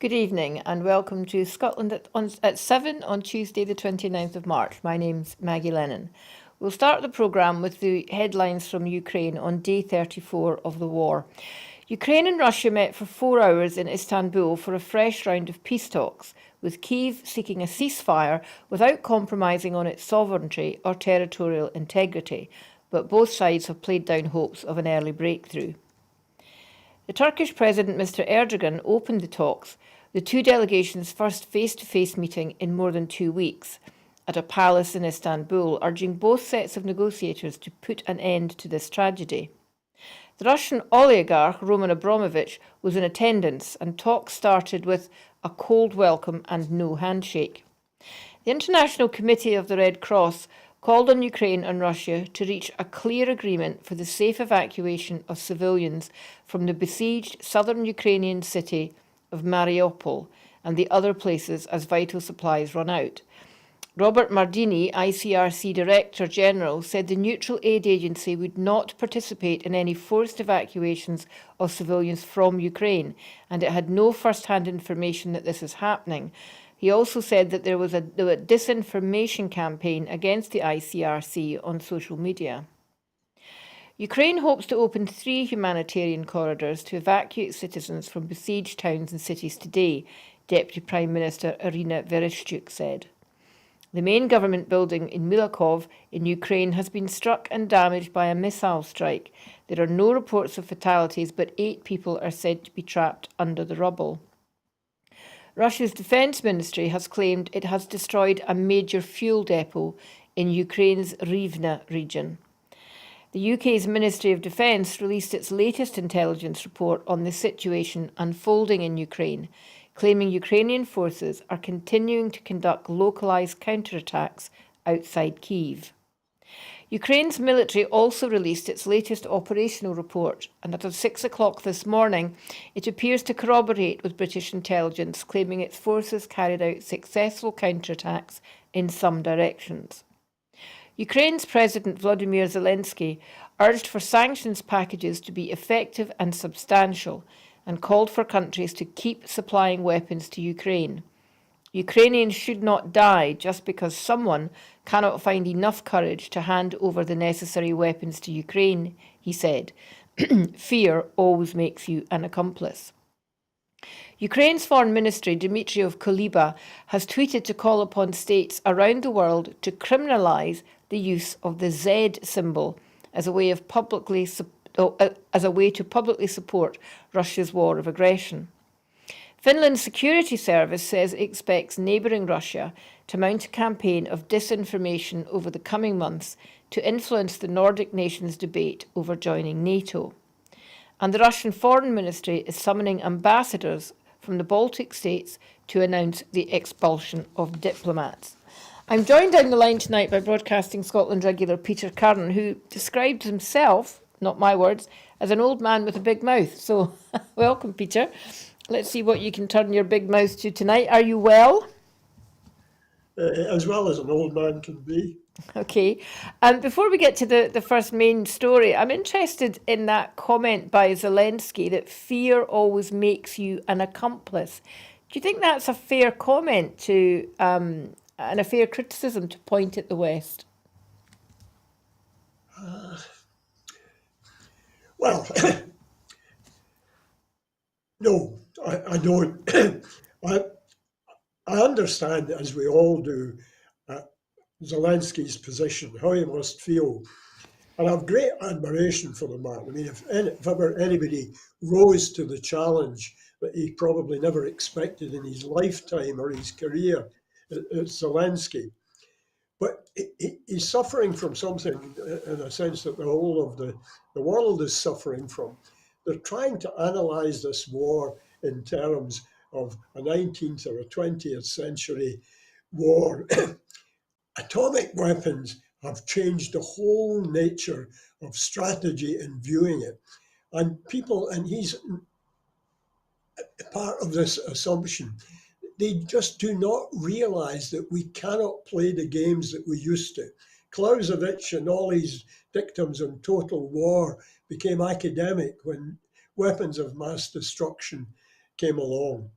Good evening and welcome to Scotland at 7 on Tuesday the 29th of March. My name's Maggie Lennon. We'll start the programme with the headlines from Ukraine on day 34 of the war. Ukraine and Russia met for 4 hours in Istanbul for a fresh round of peace talks, with Kyiv seeking a ceasefire without compromising on its sovereignty or territorial integrity, but both sides have played down hopes of an early breakthrough. The Turkish President Mr Erdogan opened the talks, the two delegations' first face-to-face meeting in more than 2 weeks, at a palace in Istanbul, urging both sets of negotiators to put an end to this tragedy. The Russian oligarch Roman Abramovich was in attendance, and talks started with a cold welcome and no handshake. The International Committee of the Red Cross called on Ukraine and Russia to reach a clear agreement for the safe evacuation of civilians from the besieged southern Ukrainian city of Mariupol and the other places as vital supplies run out. Robert Mardini, ICRC Director General, said the neutral aid agency would not participate in any forced evacuations of civilians from Ukraine, and it had no first-hand information that this is happening. He also said that there was a disinformation campaign against the ICRC on social media. Ukraine hopes to open 3 humanitarian corridors to evacuate citizens from besieged towns and cities today, Deputy Prime Minister Irina Vereshchuk said. The main government building in Milakov in Ukraine has been struck and damaged by a missile strike. There are no reports of fatalities, but 8 people are said to be trapped under the rubble. Russia's defence ministry has claimed it has destroyed a major fuel depot in Ukraine's Rivne region. The UK's Ministry of Defence released its latest intelligence report on the situation unfolding in Ukraine, claiming Ukrainian forces are continuing to conduct localised counterattacks outside Kyiv. Ukraine's military also released its latest operational report, and at 6 o'clock this morning, it appears to corroborate with British intelligence, claiming its forces carried out successful counterattacks in some directions. Ukraine's President Volodymyr Zelensky urged for sanctions packages to be effective and substantial, and called for countries to keep supplying weapons to Ukraine. Ukrainians should not die just because someone cannot find enough courage to hand over the necessary weapons to Ukraine, he said. Fear always makes you an accomplice. Ukraine's Foreign Ministry, Dmitry Kuleba, has tweeted to call upon states around the world to criminalise the use of the Z symbol as a way to publicly support Russia's war of aggression. Finland's security service says it expects neighbouring Russia to mount a campaign of disinformation over the coming months to influence the Nordic nations' debate over joining NATO. And the Russian Foreign Ministry is summoning ambassadors from the Baltic states to announce the expulsion of diplomats. I'm joined down the line tonight by Broadcasting Scotland regular Peter Curran, who described himself, not my words, as an old man with a big mouth. So welcome, Peter. Let's see what you can turn your big mouth to tonight. Are you well? As well as an old man can be. Okay. Before we get to the first main story, I'm interested in that comment by Zelensky that fear always makes you an accomplice. Do you think that's a fair comment to and a fair criticism to point at the West? Well, no, I don't. I understand, as we all do, Zelensky's position, how he must feel. And I have great admiration for the man. I mean, if ever anybody rose to the challenge that he probably never expected in his lifetime or his career, it's Zelensky. But he's suffering from something, in a sense, that the whole of the world is suffering from. They're trying to analyse this war in terms of a 19th or a 20th century war. Atomic weapons have changed the whole nature of strategy in viewing it. And he's part of this assumption, they just do not realize that we cannot play the games that we used to. Clausewitz and all his dictums on total war became academic when weapons of mass destruction came along.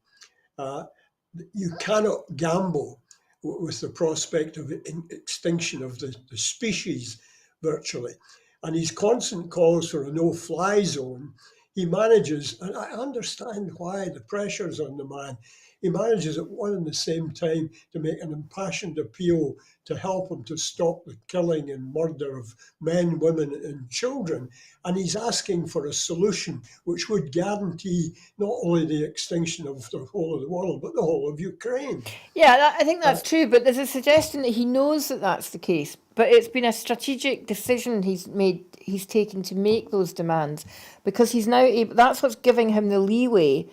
you cannot gamble with the prospect of extinction of the species virtually. And his constant calls for a no-fly zone, he manages, and I understand why the pressure's on the man, he manages at one and the same time to make an impassioned appeal to help him to stop the killing and murder of men, women, and children. And he's asking for a solution which would guarantee not only the extinction of the whole of the world, but the whole of Ukraine. Yeah, I think that's true, but there's a suggestion that he knows that that's the case, but it's been a strategic decision he's taken to make those demands, because he's now able, that's what's giving him the leeway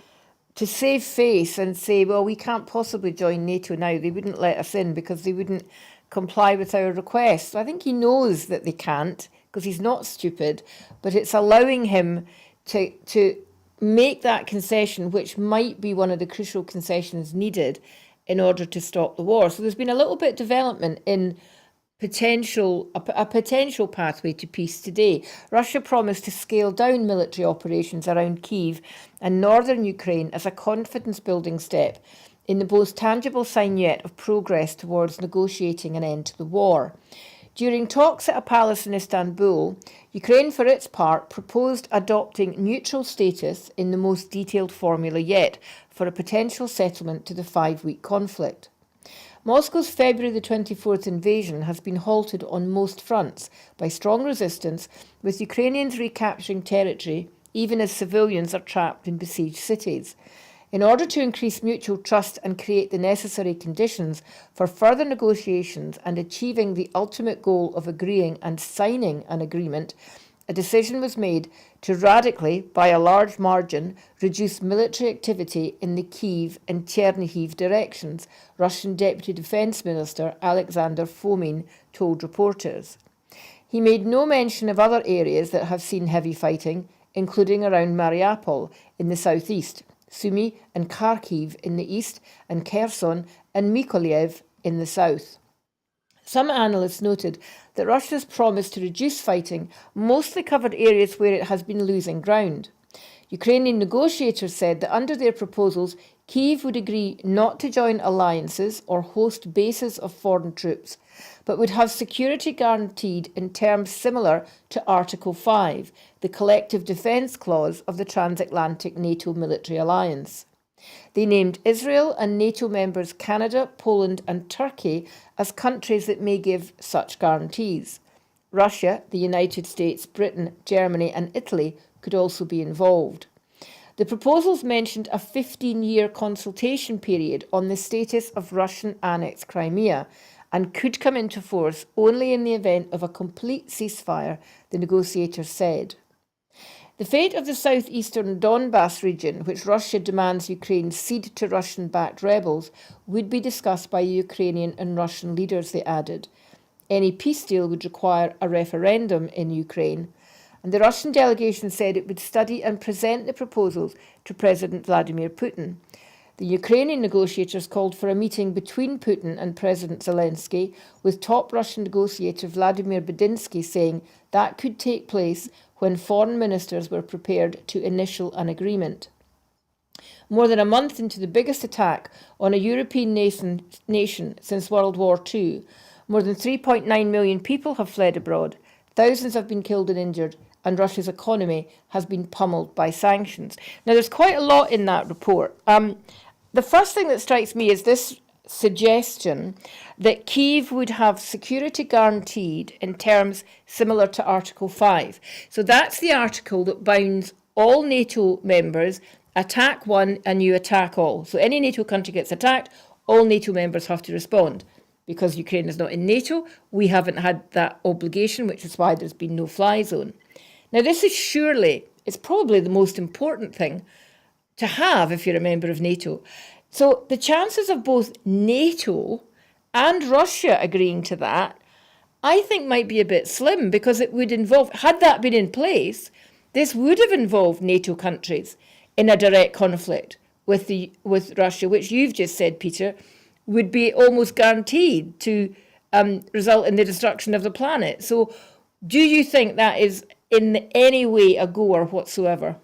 to save face and say, well, we can't possibly join NATO now. They wouldn't let us in because they wouldn't comply with our request. So I think he knows that they can't, because he's not stupid, but it's allowing him to make that concession, which might be one of the crucial concessions needed in order to stop the war. So there's been a little bit of development in a potential pathway to peace today. Russia promised to scale down military operations around Kyiv and northern Ukraine as a confidence-building step in the most tangible sign yet of progress towards negotiating an end to the war. During talks at a palace in Istanbul, Ukraine, for its part, proposed adopting neutral status in the most detailed formula yet for a potential settlement to the 5-week conflict. Moscow's February the 24th invasion has been halted on most fronts by strong resistance, with Ukrainians recapturing territory even as civilians are trapped in besieged cities. In order to increase mutual trust and create the necessary conditions for further negotiations and achieving the ultimate goal of agreeing and signing an agreement, a decision was made to radically, by a large margin, reduce military activity in the Kyiv and Chernihiv directions, Russian Deputy Defence Minister Alexander Fomin told reporters. He made no mention of other areas that have seen heavy fighting, including around Mariupol in the southeast, Sumy and Kharkiv in the east, and Kherson and Mykolaiv in the south. Some analysts noted that Russia's promise to reduce fighting mostly covered areas where it has been losing ground. Ukrainian negotiators said that under their proposals, Kyiv would agree not to join alliances or host bases of foreign troops, but would have security guaranteed in terms similar to Article 5, the collective defence clause of the transatlantic NATO military alliance. They named Israel and NATO members Canada, Poland and Turkey as countries that may give such guarantees. Russia, the United States, Britain, Germany and Italy could also be involved. The proposals mentioned a 15-year consultation period on the status of Russian-annexed Crimea and could come into force only in the event of a complete ceasefire, the negotiators said. The fate of the southeastern Donbass region, which Russia demands Ukraine cede to Russian-backed rebels, would be discussed by Ukrainian and Russian leaders, they added. Any peace deal would require a referendum in Ukraine, and the Russian delegation said it would study and present the proposals to President Vladimir Putin. The Ukrainian negotiators called for a meeting between Putin and President Zelensky, with top Russian negotiator Vladimir Budinsky saying that could take place when foreign ministers were prepared to initial an agreement. More than a month into the biggest attack on a European nation since World War II, more than 3.9 million people have fled abroad, thousands have been killed and injured, and Russia's economy has been pummeled by sanctions. Now, there's quite a lot in that report. The first thing that strikes me is this suggestion that Kyiv would have security guaranteed in terms similar to Article 5. So that's the article that bounds all NATO members, attack one and you attack all. So any NATO country gets attacked, all NATO members have to respond. Because Ukraine is not in NATO, we haven't had that obligation, which is why there's been no fly zone. Now, this is surely, it's probably the most important thing to have if you're a member of NATO. So the chances of both NATO and Russia agreeing to that, I think might be a bit slim, because it would involve, had that been in place, this would have involved NATO countries in a direct conflict with Russia, which you've just said, Peter, would be almost guaranteed to result in the destruction of the planet. So do you think that is in any way a goer whatsoever?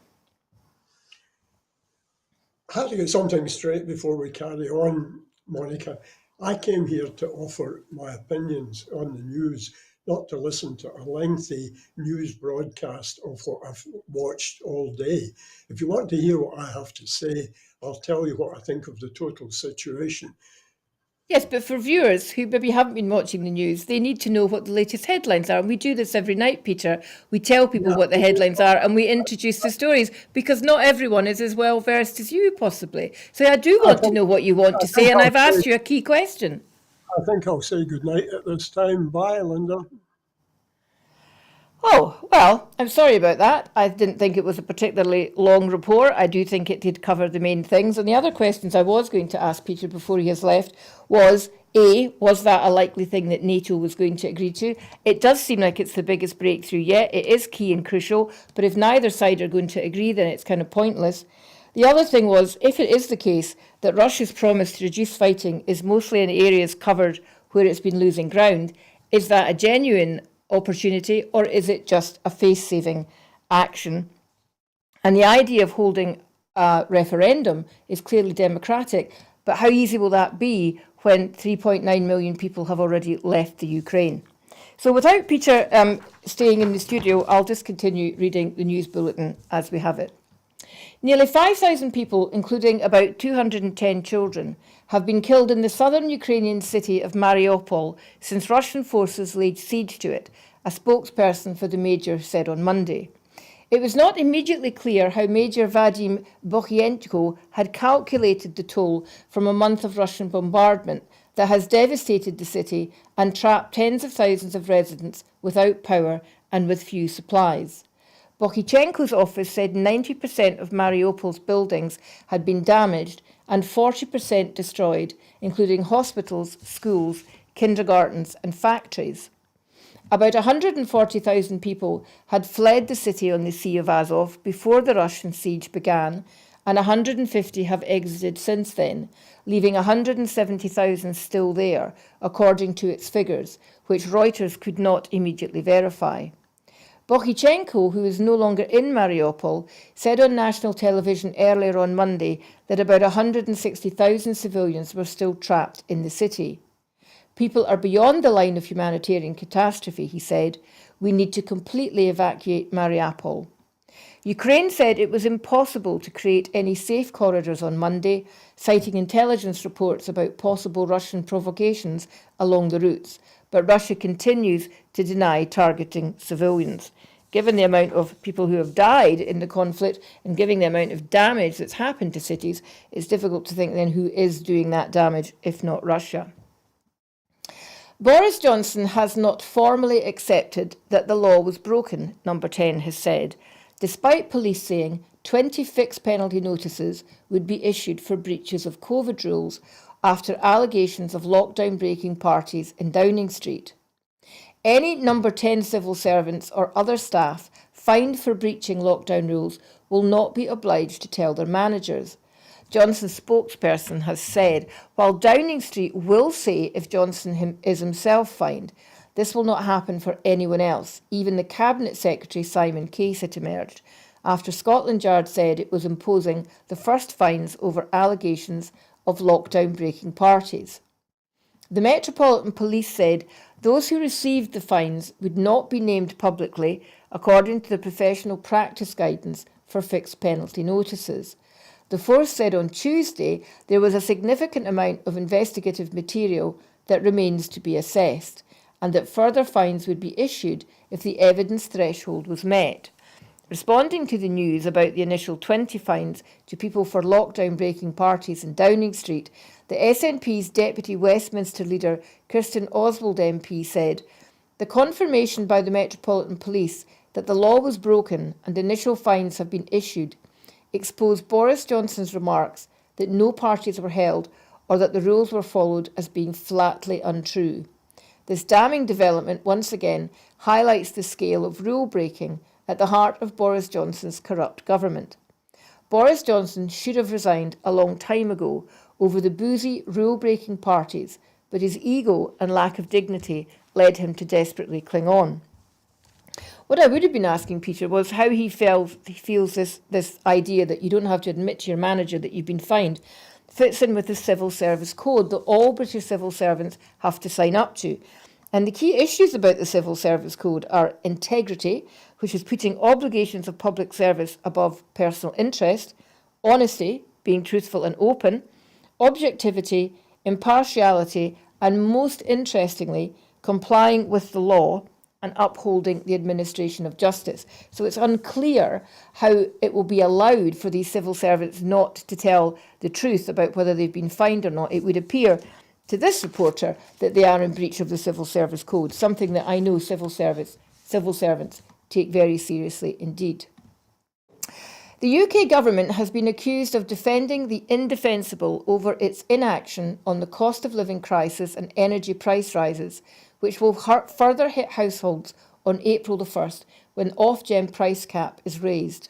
I have to get something straight before we carry on, Monica. I came here to offer my opinions on the news, not to listen to a lengthy news broadcast of what I've watched all day. If you want to hear what I have to say, I'll tell you what I think of the total situation. Yes, but for viewers who maybe haven't been watching the news, they need to know what the latest headlines are. And we do this every night, Peter. We tell people Yeah, what the headlines are and we introduce the stories because not everyone is as well versed as you, possibly. So I do I want to think, know what you want I to say, think and I'll I've asked say, you a key question. I think I'll say good night at this time. Bye, Linda. Oh, well, I'm sorry about that. I didn't think it was a particularly long report. I do think it did cover the main things. And the other questions I was going to ask Peter before he has left was, A, was that a likely thing that NATO was going to agree to? It does seem like it's the biggest breakthrough yet. It is key and crucial, but if neither side are going to agree, then it's kind of pointless. The other thing was, if it is the case that Russia's promise to reduce fighting is mostly in areas covered where it's been losing ground, is that a genuine opportunity or is it just a face-saving action? And the idea of holding a referendum is clearly democratic, but how easy will that be when 3.9 million people have already left the Ukraine? So without Peter staying in the studio, I'll just continue reading the news bulletin as we have it. Nearly 5,000 people, including about 210 children, have been killed in the southern Ukrainian city of Mariupol since Russian forces laid siege to it, a spokesperson for the major said on Monday. It was not immediately clear how Major Vadim Bokhienko had calculated the toll from a month of Russian bombardment that has devastated the city and trapped tens of thousands of residents without power and with few supplies. Bokychenko's office said 90% of Mariupol's buildings had been damaged and 40% destroyed, including hospitals, schools, kindergartens and factories. About 140,000 people had fled the city on the Sea of Azov before the Russian siege began, and 150 have exited since then, leaving 170,000 still there, according to its figures, which Reuters could not immediately verify. Bokychenko, who is no longer in Mariupol, said on national television earlier on Monday that about 160,000 civilians were still trapped in the city. People are beyond the line of humanitarian catastrophe, he said. We need to completely evacuate Mariupol. Ukraine said it was impossible to create any safe corridors on Monday, citing intelligence reports about possible Russian provocations along the routes, but Russia continues to deny targeting civilians. Given the amount of people who have died in the conflict and given the amount of damage that's happened to cities, it's difficult to think then who is doing that damage if not Russia. Boris Johnson has not formally accepted that the law was broken, Number 10 has said, despite police saying 20 fixed penalty notices would be issued for breaches of COVID rules after allegations of lockdown-breaking parties in Downing Street. Any Number 10 civil servants or other staff fined for breaching lockdown rules will not be obliged to tell their managers. Johnson's spokesperson has said, while Downing Street will say if Johnson is himself fined, this will not happen for anyone else. Even the Cabinet Secretary Simon Case had emerged, after Scotland Yard said it was imposing the first fines over allegations of lockdown-breaking parties. The Metropolitan Police said those who received the fines would not be named publicly, according to the professional practice guidance for fixed penalty notices. The force said on Tuesday there was a significant amount of investigative material that remains to be assessed, and that further fines would be issued if the evidence threshold was met. Responding to the news about the initial 20 fines to people for lockdown-breaking parties in Downing Street, the SNP's Deputy Westminster leader, Kirsten Oswald MP, said, "The confirmation by the Metropolitan Police that the law was broken and initial fines have been issued exposed Boris Johnson's remarks that no parties were held or that the rules were followed as being flatly untrue. This damning development once again highlights the scale of rule-breaking at the heart of Boris Johnson's corrupt government. Boris Johnson should have resigned a long time ago over the boozy, rule-breaking parties, but his ego and lack of dignity led him to desperately cling on." What I would have been asking Peter was how he feels this idea that you don't have to admit to your manager that you've been fined fits in with the Civil Service Code that all British civil servants have to sign up to. And the key issues about the Civil Service Code are integrity, which is putting obligations of public service above personal interest, honesty, being truthful and open, objectivity, impartiality, and most interestingly, complying with the law and upholding the administration of justice. So it's unclear how it will be allowed for these civil servants not to tell the truth about whether they've been fined or not. It would appear to this reporter that they are in breach of the Civil Service Code, something that I know civil servants take very seriously indeed. The UK government has been accused of defending the indefensible over its inaction on the cost of living crisis and energy price rises, which will further hit households on April the 1st when Ofgem price cap is raised.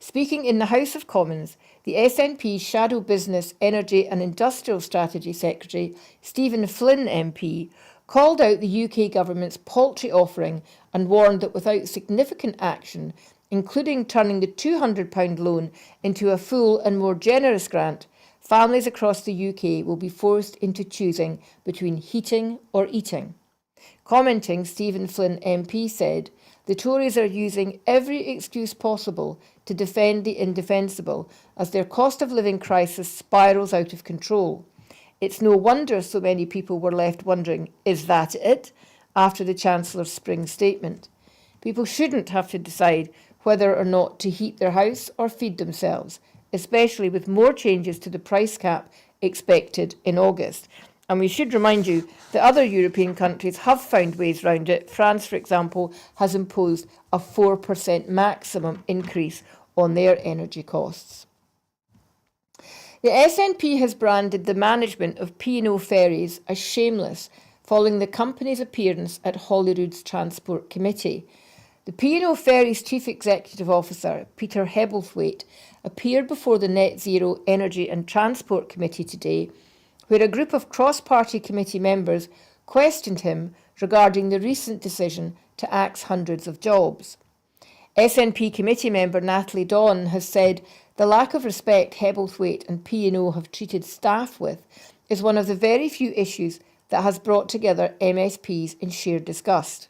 Speaking in the House of Commons, the SNP Shadow Business, Energy and Industrial Strategy Secretary, Stephen Flynn MP, called out the UK government's paltry offering and warned that without significant action, including turning the £200 loan into a full and more generous grant, families across the UK will be forced into choosing between heating or eating. Commenting, Stephen Flynn MP said, "The Tories are using every excuse possible to defend the indefensible as their cost of living crisis spirals out of control. It's no wonder so many people were left wondering, is that it?" after the Chancellor's spring statement. People shouldn't have to decide whether or not to heat their house or feed themselves, especially with more changes to the price cap expected in August. And we should remind you that other European countries have found ways round it. France, for example, has imposed a 4% maximum increase on their energy costs. The SNP has branded the management of P&O ferries as shameless following the company's appearance at Holyrood's Transport Committee. The P&O Ferries Chief Executive Officer, Peter Hebblethwaite, appeared before the Net Zero Energy and Transport Committee today, where a group of cross-party committee members questioned him regarding the recent decision to axe hundreds of jobs. SNP committee member Natalie Dawn has said the lack of respect Hebblethwaite and P&O have treated staff with is one of the very few issues that has brought together MSPs in shared disgust.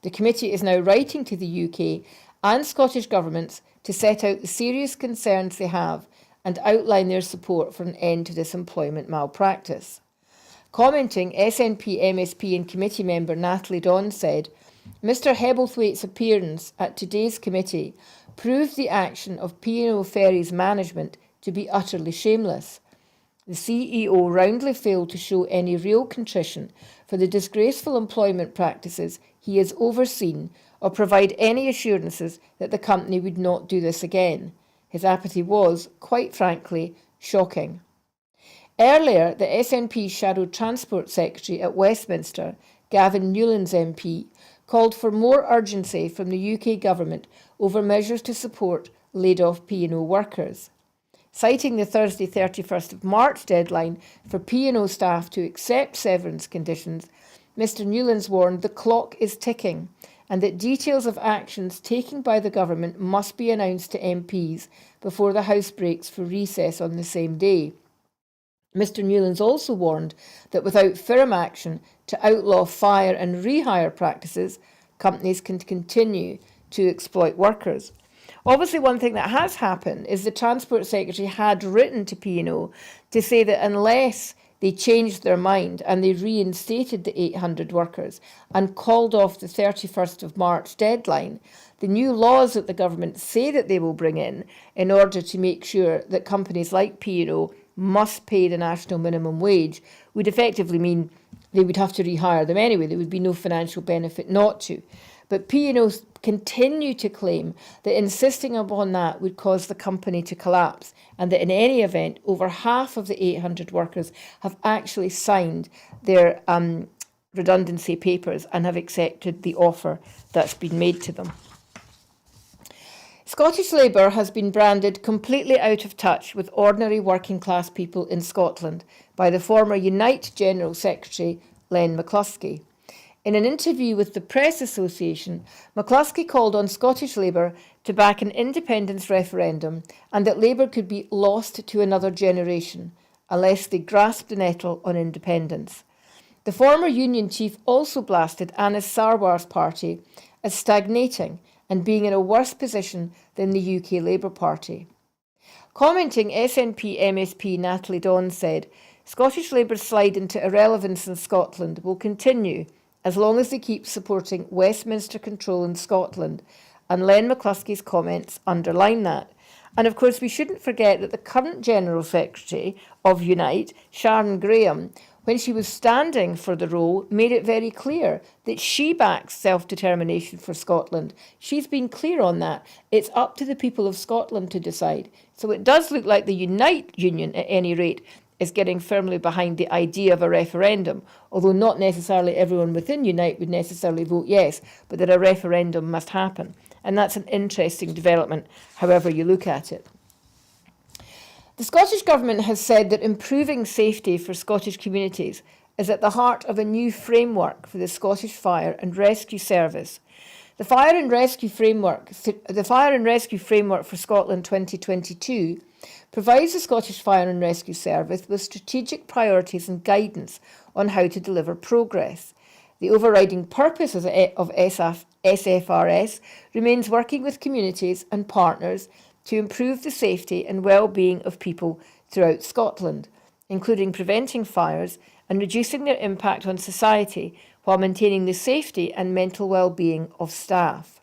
The committee is now writing to the UK and Scottish governments to set out the serious concerns they have and outline their support for an end to this employment malpractice. Commenting, SNP MSP and committee member Natalie Dawn said, "Mr Hebblethwaite's appearance at today's committee proved the action of P&O Ferries management to be utterly shameless. The CEO roundly failed to show any real contrition for the disgraceful employment practices he has overseen or provide any assurances that the company would not do this again. His apathy was, quite frankly, shocking." Earlier, the SNP Shadow Transport Secretary at Westminster, Gavin Newlands MP, called for more urgency from the UK government over measures to support laid-off P&O workers. Citing the Thursday 31st of March deadline for P&O staff to accept severance conditions, Mr Newlands warned the clock is ticking and that details of actions taken by the government must be announced to MPs before the House breaks for recess on the same day. Mr Newlands also warned that without firm action to outlaw fire and rehire practices, companies can continue to exploit workers. Obviously, one thing that has happened is the Transport Secretary had written to P&O to say that unless they changed their mind and they reinstated the 800 workers and called off the 31st of March deadline, the new laws that the government say that they will bring in order to make sure that companies like P&O must pay the national minimum wage would effectively mean they would have to rehire them anyway. There would be no financial benefit not to. But P&O continue to claim that insisting upon that would cause the company to collapse and that in any event, over half of the 800 workers have actually signed their redundancy papers and have accepted the offer that's been made to them. Scottish Labour has been branded completely out of touch with ordinary working class people in Scotland by the former Unite General Secretary Len McCluskey. In an interview with the Press Association, McCluskey called on Scottish Labour to back an independence referendum and that Labour could be lost to another generation unless they grasped the nettle on independence. The former union chief also blasted Anas Sarwar's party as stagnating and being in a worse position than the UK Labour Party. Commenting, SNP MSP Natalie Dawn said, Scottish Labour's slide into irrelevance in Scotland will continue as long as they keep supporting Westminster control in Scotland, and Len McCluskey's comments underline that. And of course, we shouldn't forget that the current General Secretary of Unite, Sharon Graham, when she was standing for the role, made it very clear that she backs self-determination for Scotland. She's been clear on that. It's up to the people of Scotland to decide. So it does look like the Unite Union, at any rate, is getting firmly behind the idea of a referendum, although not necessarily everyone within Unite would necessarily vote yes, but that a referendum must happen. And that's an interesting development, however you look at it. The Scottish Government has said that improving safety for Scottish communities is at the heart of a new framework for the Scottish Fire and Rescue Service. The Fire and Rescue Framework for Scotland 2022 provides the Scottish Fire and Rescue Service with strategic priorities and guidance on how to deliver progress. The overriding purpose of SFRS remains working with communities and partners to improve the safety and well-being of people throughout Scotland, including preventing fires and reducing their impact on society while maintaining the safety and mental well-being of staff.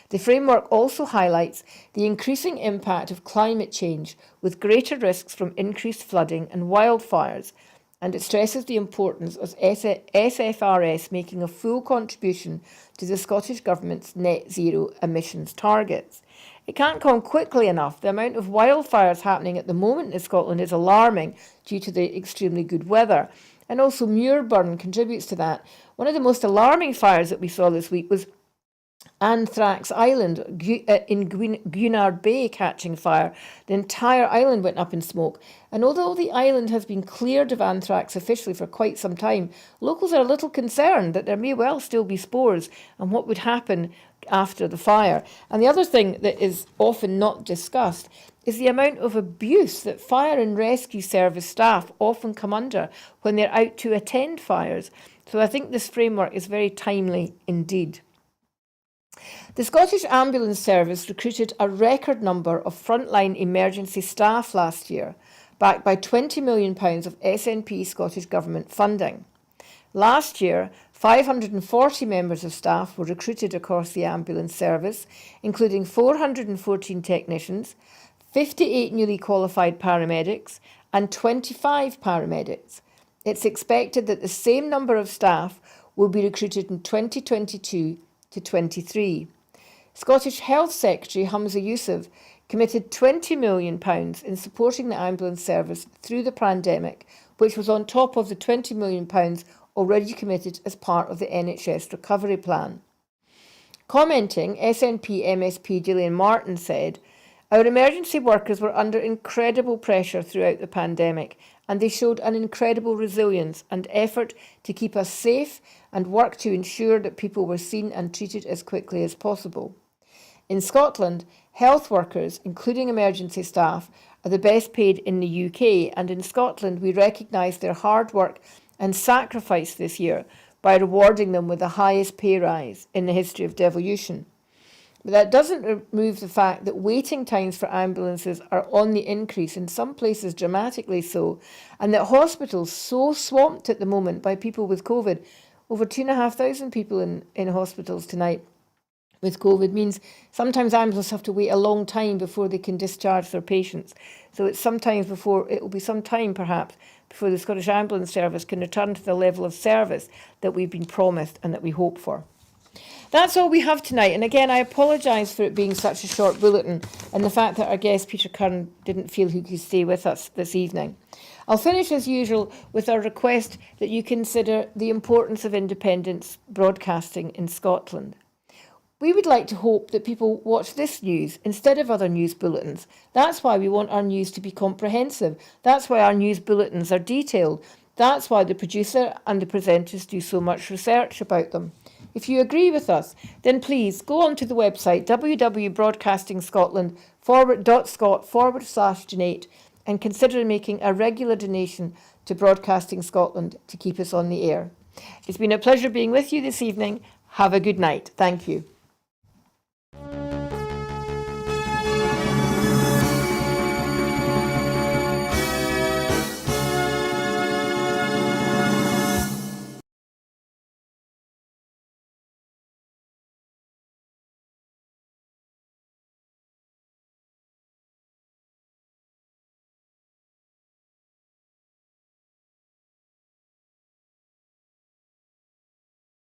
The framework also highlights the increasing impact of climate change with greater risks from increased flooding and wildfires, and it stresses the importance of SFRS making a full contribution to the Scottish Government's net zero emissions targets. It can't come quickly enough. The amount of wildfires happening at the moment in Scotland is alarming due to the extremely good weather. And also Muirburn contributes to that. One of the most alarming fires that we saw this week was Anthrax Island in Gunard Bay catching fire. The entire island went up in smoke. And although the island has been cleared of anthrax officially for quite some time, locals are a little concerned that there may well still be spores and what would happen after the fire. And the other thing that is often not discussed is the amount of abuse that fire and rescue service staff often come under when they're out to attend fires. So I think this framework is very timely indeed. The Scottish Ambulance Service recruited a record number of frontline emergency staff last year, backed by £20 million of SNP Scottish Government funding. Last year, 540 members of staff were recruited across the ambulance service, including 414 technicians, 58 newly qualified paramedics and 25 paramedics. It's expected that the same number of staff will be recruited in 2022 to 23. Scottish Health Secretary Humza Yousaf committed £20 million in supporting the ambulance service through the pandemic, which was on top of the £20 million already committed as part of the NHS recovery plan. Commenting, SNP MSP Gillian Martin said, "Our emergency workers were under incredible pressure throughout the pandemic, and they showed an incredible resilience and effort to keep us safe and work to ensure that people were seen and treated as quickly as possible. In Scotland, health workers, including emergency staff, are the best paid in the UK, and in Scotland we recognise their hard work and sacrifice this year by rewarding them with the highest pay rise in the history of devolution. But that doesn't remove the fact that waiting times for ambulances are on the increase, in some places dramatically so, and that hospitals so swamped at the moment by people with COVID, over 2,500 people in hospitals tonight with COVID, means sometimes ambulances have to wait a long time before they can discharge their patients. So it will be some time perhaps before the Scottish Ambulance Service can return to the level of service that we've been promised and that we hope for. That's all we have tonight, and again I apologise for it being such a short bulletin and the fact that our guest Peter Curran didn't feel he could stay with us this evening. I'll finish as usual with our request that you consider the importance of independent broadcasting in Scotland. We would like to hope that people watch this news instead of other news bulletins. That's why we want our news to be comprehensive. That's why our news bulletins are detailed. That's why the producer and the presenters do so much research about them. If you agree with us, then please go onto the website www.broadcastingscotland.scot/donate and consider making a regular donation to Broadcasting Scotland to keep us on the air. It's been a pleasure being with you this evening. Have a good night. Thank you.